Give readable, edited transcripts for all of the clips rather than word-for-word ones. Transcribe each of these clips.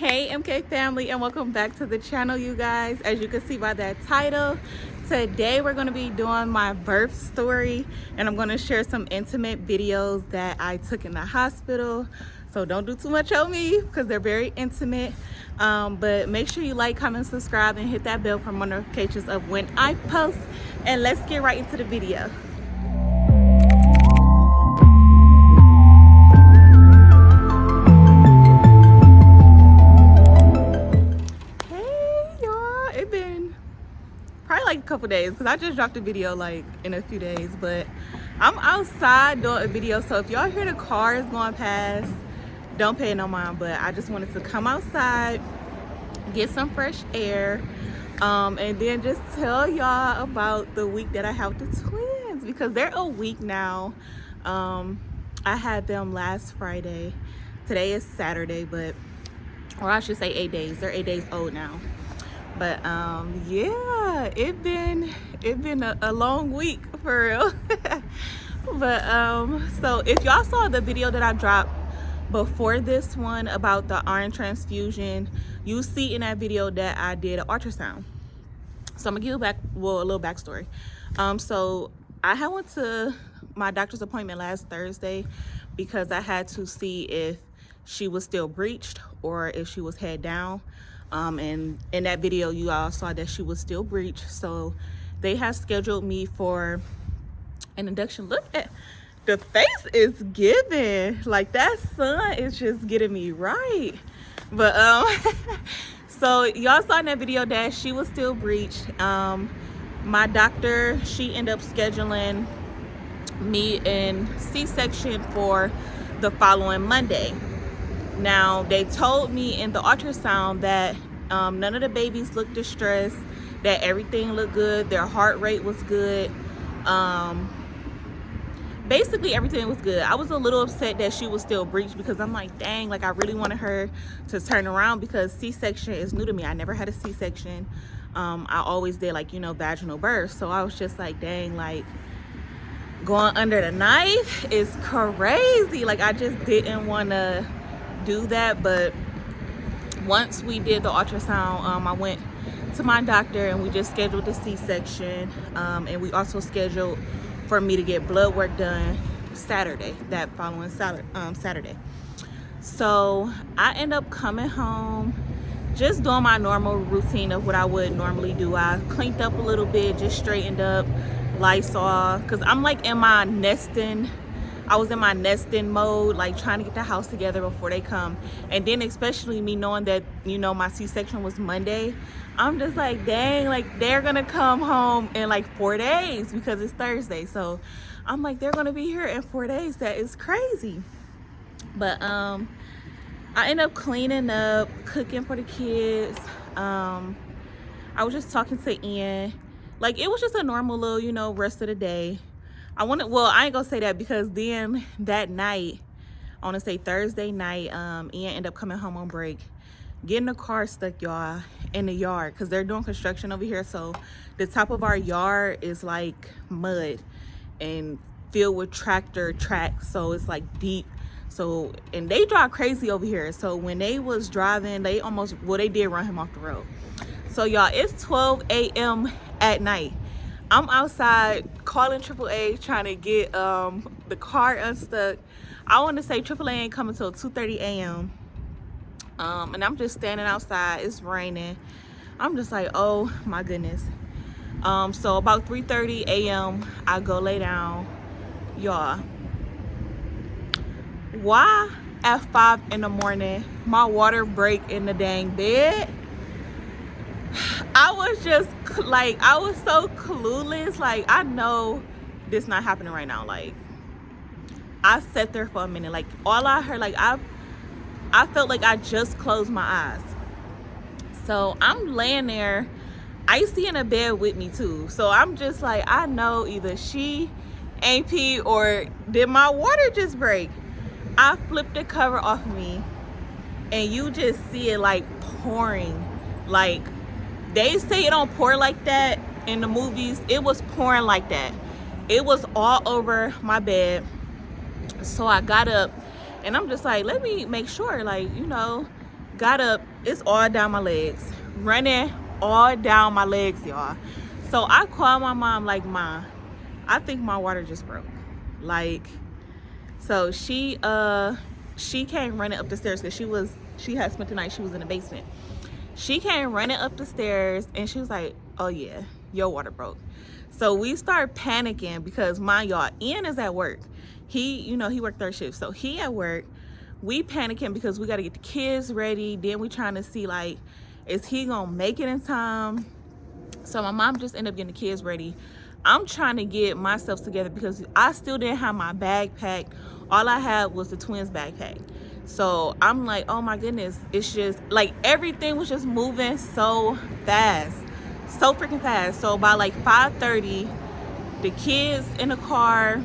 Hey MK family, and welcome back to the channel, you guys. As you can see by that title, today we're going to be doing my birth story, and I'm going to share some intimate videos that I took in the hospital. So don't do too much on me because they're very intimate, but make sure you like, comment, subscribe, and hit that bell for more notifications of when I post. And let's get right into the video. Probably like a couple days because I just dropped a video like in a few days, but I'm outside doing a video, so if y'all hear the cars going past, don't pay no mind. But I just wanted to come outside, get some fresh air, and then just tell y'all about the week that I have the twins, because they're a week now. I had them last Friday. Today is Saturday, but, or I should say 8 days. They're 8 days old now. But yeah, it been a long week for real. But so if y'all saw the video that I dropped before this one about the iron transfusion, you see in that video that I did an ultrasound. So I'm gonna give you a little backstory. So I had went to my doctor's appointment last Thursday because I had to see if she was still breached or if she was head down. And in that video you all saw that she was still breached, so they have scheduled me for an induction. Look at the face is giving, like that sun is just getting me right. But so y'all saw in that video that she was still breached. My doctor, she ended up scheduling me in C-section for the following Monday. Now, they told me in the ultrasound that none of the babies looked distressed, that everything looked good, their heart rate was good. Basically, everything was good. I was a little upset that she was still breached because I'm like, dang, like I really wanted her to turn around because C-section is new to me. I never had a C-section. I always did, like, you know, vaginal birth. So I was just like, dang, like going under the knife is crazy. Like, I just didn't want to do that. But once we did the ultrasound, I went to my doctor and we just scheduled the C-section, and we also scheduled for me to get blood work done Saturday, that following Saturday. So I end up coming home, just doing my normal routine of what I would normally do. I cleaned up a little bit, just straightened up, Lysol, because I'm like in my nesting. I was in my nesting mode, like trying to get the house together before they come. And then especially me knowing that, you know, my C-section was Monday, I'm just like, dang, like they're gonna come home in like 4 days because it's Thursday. So I'm like, they're gonna be here in 4 days. That is crazy. But I end up cleaning up, cooking for the kids. I was just talking to Ian. Like, it was just a normal little, you know, rest of the day. I ain't gonna say that because then that night, I want to say Thursday night, Ian ended up coming home on break, getting the car stuck, y'all, in the yard because they're doing construction over here. So the top of our yard is like mud and filled with tractor tracks, so it's like deep. So, and they drive crazy over here. So when they was driving, they did run him off the road. So y'all, it's 12 a.m. at night. I'm outside calling AAA trying to get the car unstuck. I want to say AAA ain't coming till 2:30 a.m. And I'm just standing outside. It's raining. I'm just like, oh my goodness. So about 3:30 a.m. I go lay down. Y'all, why at 5 in the morning my water break in the dang bed? I was just like, I was so clueless. Like, I know this not happening right now. Like, I sat there for a minute. Like, all I heard, like, I felt like I just closed my eyes. So I'm laying there, Icy in a bed with me too. So I'm just like, I know either she ain't pee or did my water just break. I flipped the cover off me and you just see it like pouring. Like, they say it don't pour like that in the movies. It was pouring like that. It was all over my bed. So I got up and I'm just like, let me make sure, like, you know, got up, it's all down my legs, running all down my legs, y'all. So I called my mom, like, Ma, I think my water just broke. Like, so she came running up the stairs because she had spent the night, she was in the basement. She came running up the stairs and she was like, oh yeah, your water broke. So we start panicking because, mind y'all, Ian is at work. He worked third shift, so he at work. We panicking because we got to get the kids ready. Then we trying to see, like, is he gonna make it in time? So my mom just ended up getting the kids ready. I'm trying to get myself together because I still didn't have my bag packed. All I had was the twins backpack. So I'm like, oh my goodness, it's just like everything was just moving so fast, so freaking fast. So by like 5:30, the kids in the car,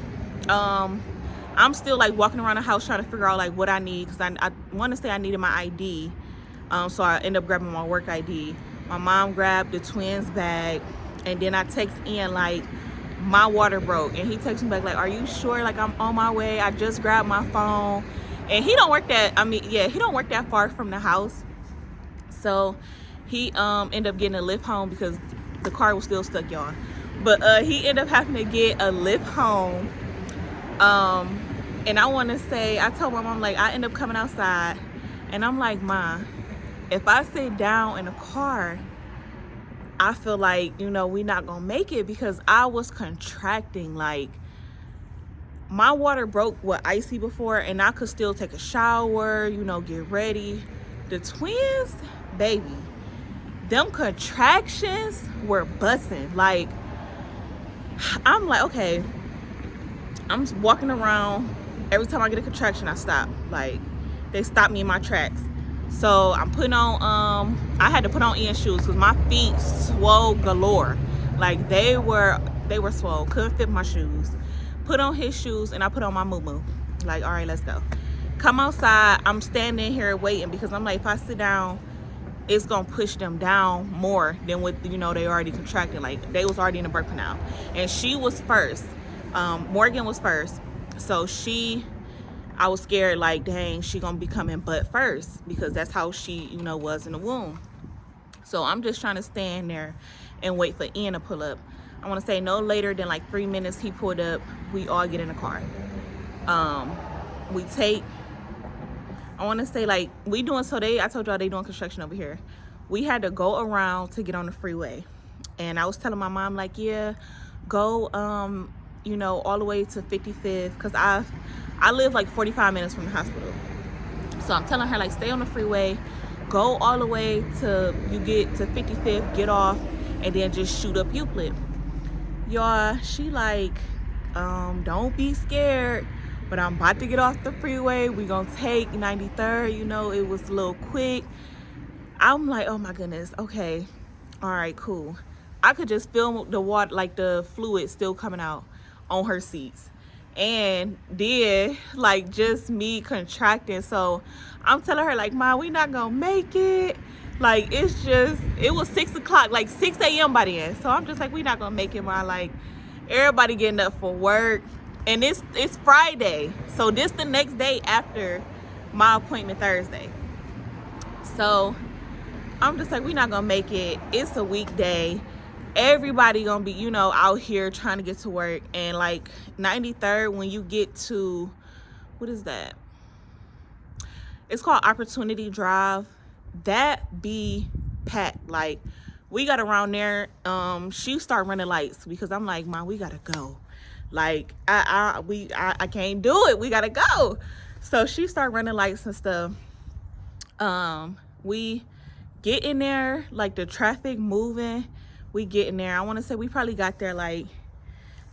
I'm still like walking around the house trying to figure out like what I need, because I want to say I needed my ID. So I ended up grabbing my work ID. My mom grabbed the twins bag, and then I text Ian like, my water broke, and he texts me back like, are you sure? Like, I'm on my way, I just grabbed my phone. And he don't work that, he don't work that far from the house. So he ended up getting a lift home because the car was still stuck, y'all. But he ended up having to get a lift home. And I want to say, I told my mom, like, I ended up coming outside, and I'm like, Ma, if I sit down in the car, I feel like, we not gonna make it, because I was contracting. Like, my water broke with icy before, and I could still take a shower, get ready. The twins, baby, them contractions were busting. Like, I'm like, okay, I'm just walking around. Every time I get a contraction, I stop. Like, they stop me in my tracks. So I'm putting on, I had to put on Ian's shoes because my feet swole galore. Like, they were swole, couldn't fit my shoes. Put on his shoes, and I put on my muumuu. Like, all right, let's go. Come outside. I'm standing here waiting because I'm like, if I sit down, it's gonna push them down more than what they already contracted. Like, they was already in the birth canal, and she was first. Morgan was first, so I was scared, like, dang, she gonna be coming butt first, because that's how she was in the womb. So I'm just trying to stand there and wait for Ian to pull up. I want to say no later than like 3 minutes. He pulled up. We all get in the car. We take, I want to say, like, we doing, so I told y'all they doing construction over here. We had to go around to get on the freeway, and I was telling my mom, like, yeah, go all the way to 55th, because I live like 45 minutes from the hospital. So I'm telling her, like, stay on the freeway, go all the way to, you get to 55th, get off, and then just shoot up Euclid. Y'all, she like, don't be scared, but I'm about to get off the freeway. We gonna take 93rd. It was a little quick. I'm like, oh my goodness, okay, all right, cool. I could just feel the water, like the fluid still coming out on her seats, and then like just me contracting. So I'm telling her, like, Ma, we not gonna make it. Like, it was 6 o'clock, like 6 a.m. by the end. So I'm just like, we not gonna make it, Ma. Like, everybody getting up for work, and it's Friday, so this the next day after my appointment Thursday. So I'm just like, we not gonna make it. It's a weekday. Everybody gonna be, out here trying to get to work. And like 93rd, when you get to, what is that? It's called Opportunity Drive. That be packed. Like, we got around there. She started running lights because I'm like, Ma, we gotta go. Like, I can't do it. We gotta go. So she started running lights and stuff. We get in there, like the traffic moving. We get in there. I want to say we probably got there like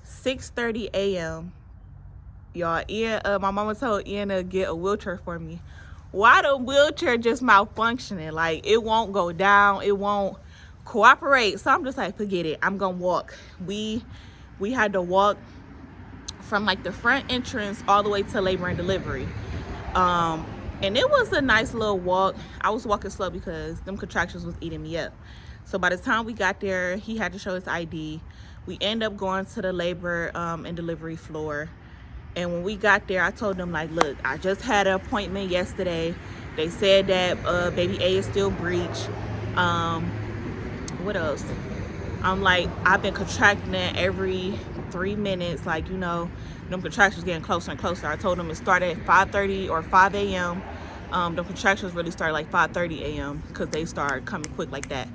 6:30 a.m. Y'all, Ian, my mama told Ian to get a wheelchair for me. Why the wheelchair just malfunctioning? Like, it won't go down. It won't cooperate. So I'm just like, forget it. I'm gonna walk. We had to walk from like the front entrance all the way to labor and delivery. And it was a nice little walk. I was walking slow because them contractions was eating me up. So by the time we got there, he had to show his ID. We end up going to the labor and delivery floor. And when we got there, I told them, like, look, I just had an appointment yesterday, They said that baby A is still breech. What else? I'm like, I've been contracting it every 3 minutes. Like, you know, them contractions getting closer and closer. I told them it started at 5:30 or 5 a.m. The contractions really started like 5:30 a.m. because they started coming quick like that.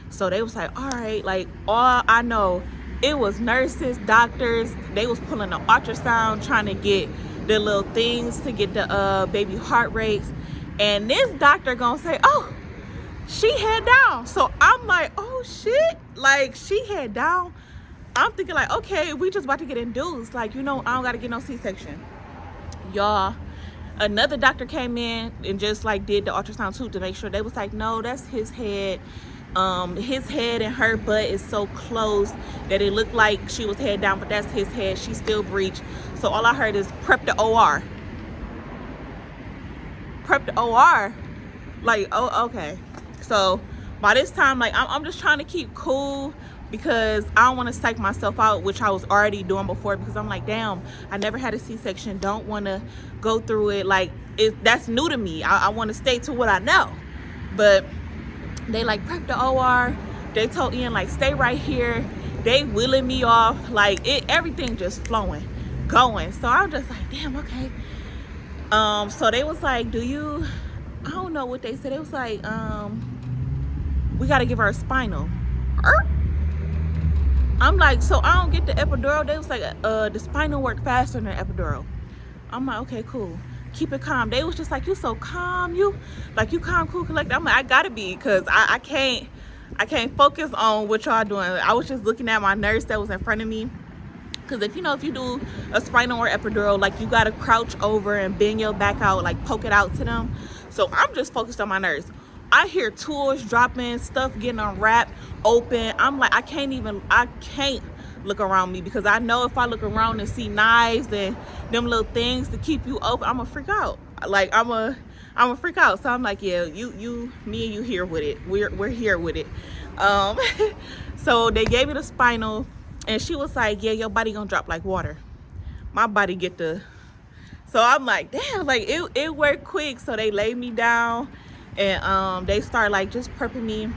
So they was like, all right, like, all I know, it was nurses, doctors. They was pulling the ultrasound, trying to get the little things to get the baby heart rates. And this doctor gonna say, oh, she head down. So I'm like, oh shit, like she head down. I'm thinking like, okay, we just about to get induced. Like, you know, I don't gotta get no C-section. Y'all, another doctor came in and just like did the ultrasound too to make sure. They was like, no, that's his head. His head and her butt is so close that it looked like she was head down, but that's his head. She still breached. So all I heard is prep the OR. Prep the OR. Like, oh, okay. So by this time, like, I'm just trying to keep cool because I don't want to psych myself out, which I was already doing before, because I'm like, damn, I never had a C-section. Don't want to go through it. Like, that's new to me. I want to stay to what I know. But they like prep the OR. They told Ian like, stay right here. They wheeling me off. Like, everything just flowing, going. So I'm just like, damn, okay. So they was like, I don't know what they said. It was like, we got to give her a spinal. I'm like, so I don't get the epidural. They was like, the spinal work faster than the epidural. I'm like, okay, cool. Keep it calm. They was just like, you so calm. You calm, cool, collected. I'm like, I gotta be, because I can't focus on what y'all doing. I was just looking at my nurse that was in front of me. Because if you do a spinal or epidural, like, you gotta crouch over and bend your back out, like poke it out to them. So I'm just focused on my nurse. I hear tools dropping, stuff getting unwrapped, open. I'm like, I can't look around me, because I know if I look around and see knives and them little things to keep you open, I'm gonna freak out. Like, I'm a freak out. So I'm like, yeah, me and you here with it. We're here with it. So they gave me the spinal, and she was like, yeah, your body gonna drop like water. My body get the. So I'm like, damn, like it worked quick. So they laid me down, and they start like just prepping me,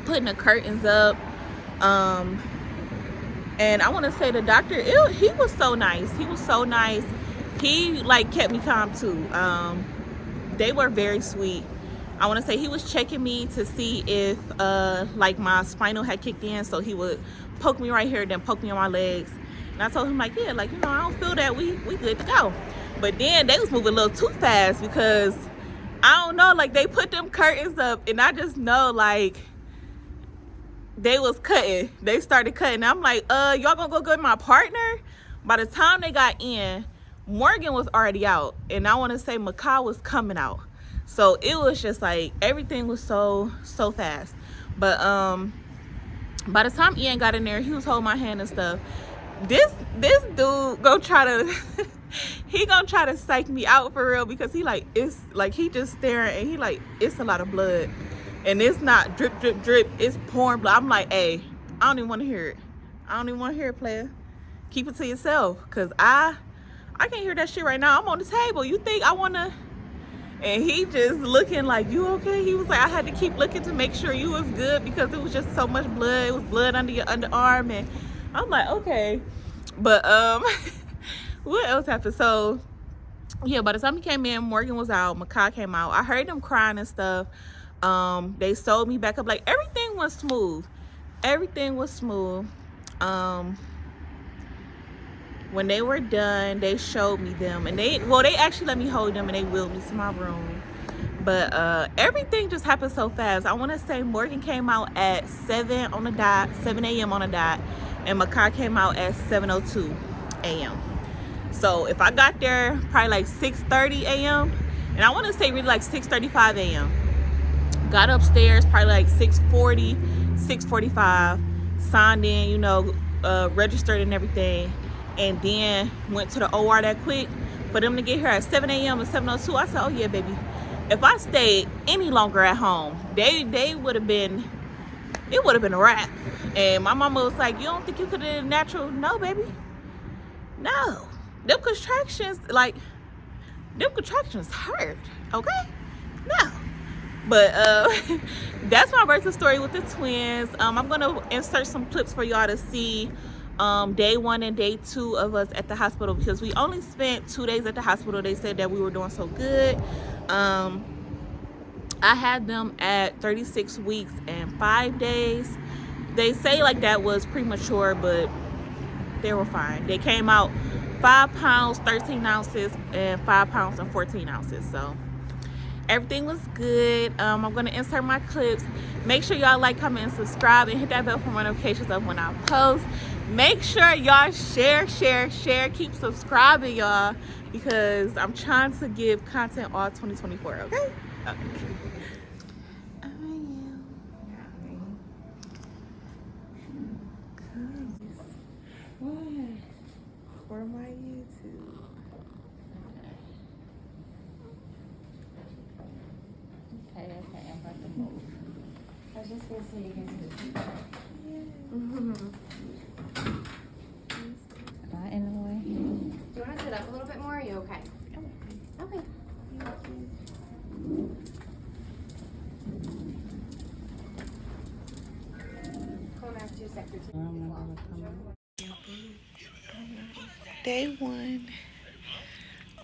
putting the curtains up. And I want to say the doctor, he was so nice. He was so nice. He like kept me calm too. They were very sweet. I want to say he was checking me to see if like my spinal had kicked in. So he would poke me right here, then poke me on my legs. And I told him like, yeah, like, you know, I don't feel that. We good to go. But then they was moving a little too fast, because I don't know, like, they put them curtains up, and I just know like they was cutting. They started cutting. I'm like, y'all gonna go get my partner? By the time they got in, Morgan was already out, and I want to say Makai was coming out. So it was just like everything was so fast. But by the time Ian got in there, he was holding my hand and stuff. This dude gonna try to he gonna try to psych me out for real, because he like, it's like, he just staring, and he like, it's a lot of blood. And it's not drip, drip, drip. It's pouring blood. I'm like, hey, I don't even want to hear it. I don't even want to hear it, player. Keep it to yourself. Because I can't hear that shit right now. I'm on the table. You think I want to? And he just looking like, you okay? He was like, I had to keep looking to make sure you was good, because it was just so much blood. It was blood under your underarm. And I'm like, okay. But what else happened? So, yeah, by the time he came in, Morgan was out. Makai came out. I heard them crying and stuff. They sewed me back up. Like, everything was smooth. Everything was smooth. When they were done, they showed me them, and they actually let me hold them, and they wheeled me to my room. But everything just happened so fast. I want to say Morgan came out at 7 on the dot, 7 a.m. on the dot, and Makai came out at 7:02 a.m. So if I got there probably like 6:30 a.m., and I want to say really like 6:35 a.m. Got upstairs probably like 6:40, 6:45, signed in, you know, registered and everything, and then went to the OR that quick for them to get here at 7 a.m. and 7:02. I said, oh yeah, baby. If I stayed any longer at home, they would have been, it would have been a wrap. And my mama was like, you don't think you could have did natural? No, baby. No. Them contractions, like, them contractions hurt, okay? But that's my birth story with the twins. I'm gonna insert some clips for y'all to see day 1 and day 2 of us at the hospital, because we only spent 2 days at the hospital. They said that we were doing so good. I had them at 36 weeks and 5 days. They say like that was premature, but they were fine. They came out 5 pounds 13 ounces and 5 pounds and 14 ounces. So everything was good. I'm gonna insert my clips. Make sure y'all like, comment, and subscribe, and hit that bell for notifications of when I post. Make sure y'all share. Keep subscribing, y'all, because I'm trying to give content all 2024. Okay. For my YouTube. Okay, I'm about to move. I was just gonna say you guys can Not in the way. Do you want to sit up a little bit more? Or are you okay? Okay. Come back to sector 2. Day 1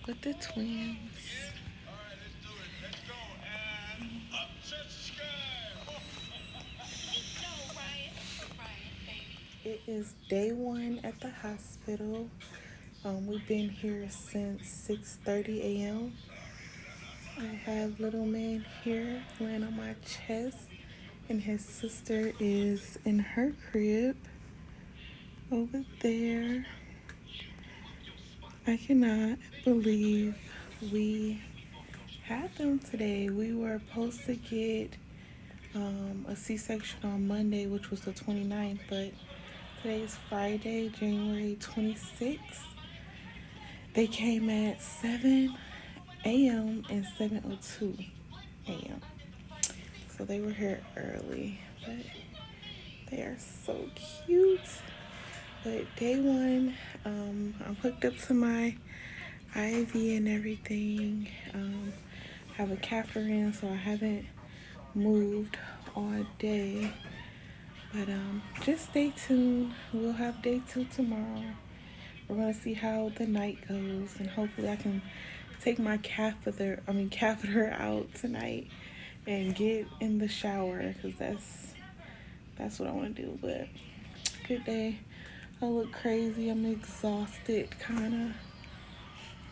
with the twins. It is day 1 at the hospital. We've been here since 6:30 a.m. I have little man here laying on my chest, and his sister is in her crib over there. I cannot believe we had them today. We were supposed to get a C-section on Monday, which was the 29th, but today is Friday, January 26th. They came at 7 a.m. and 7:02 a.m. So they were here early, but they are so cute. But day 1, I'm hooked up to my IV and everything. Have a catheter in, so I haven't moved all day. But just stay tuned. We'll have day 2 tomorrow. We're gonna see how the night goes, and hopefully I can take my catheter out tonight and get in the shower, because that's what I want to do. But good day. I look crazy. I'm exhausted, kind of.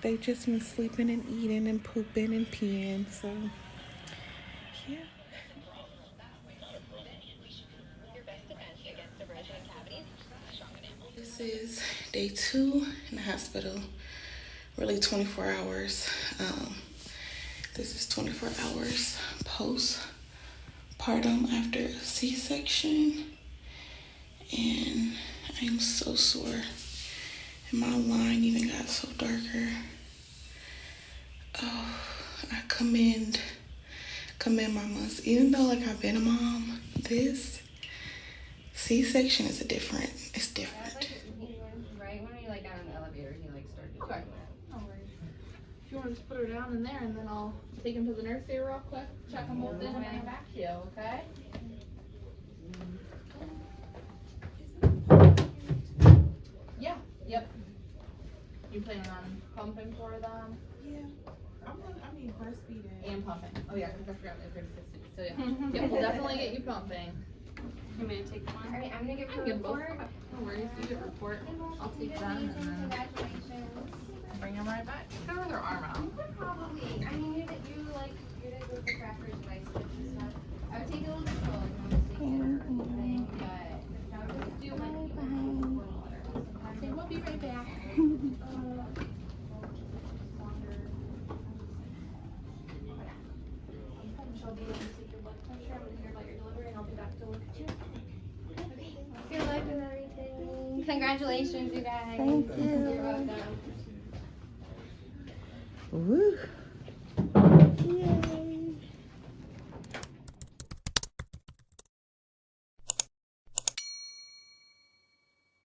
They just been sleeping and eating and pooping and peeing, so yeah. This is day 2 in the hospital. Really 24 hours. This is 24 hours postpartum after a C-section, and I am so sore. And my line even got so darker. Oh, I commend my moms. Even though like I've been a mom, this C-section is different. It's different. Right when you like got in the elevator, he like started. Okay. No worries. If you want to just put her down in there, and then I'll take him to the nursery real quick, check them both in, and bring them back to you, okay? Yeah. Yep. You planning on pumping for them? Yeah. Breastfeeding. And pumping. Oh yeah, because I forgot they're 36 weeks. So yeah. Yep, we'll definitely get you pumping. You may take one. Alright, I'm gonna give her a Get both. report. No worries. You get a report. I'll take them and then Congratulations. bring them right back. Cover their arm out. Probably. I mean, you did with the crackers and ice cream and stuff. I would take it a little bit slow, like but I would just do like warm water. Okay, we'll be right back. She'll be able to take your blood pressure. I'm gonna hear about your delivery, and I'll be back to look at you. Good luck and everything. Congratulations, you guys. Thank you. You're welcome. Woo.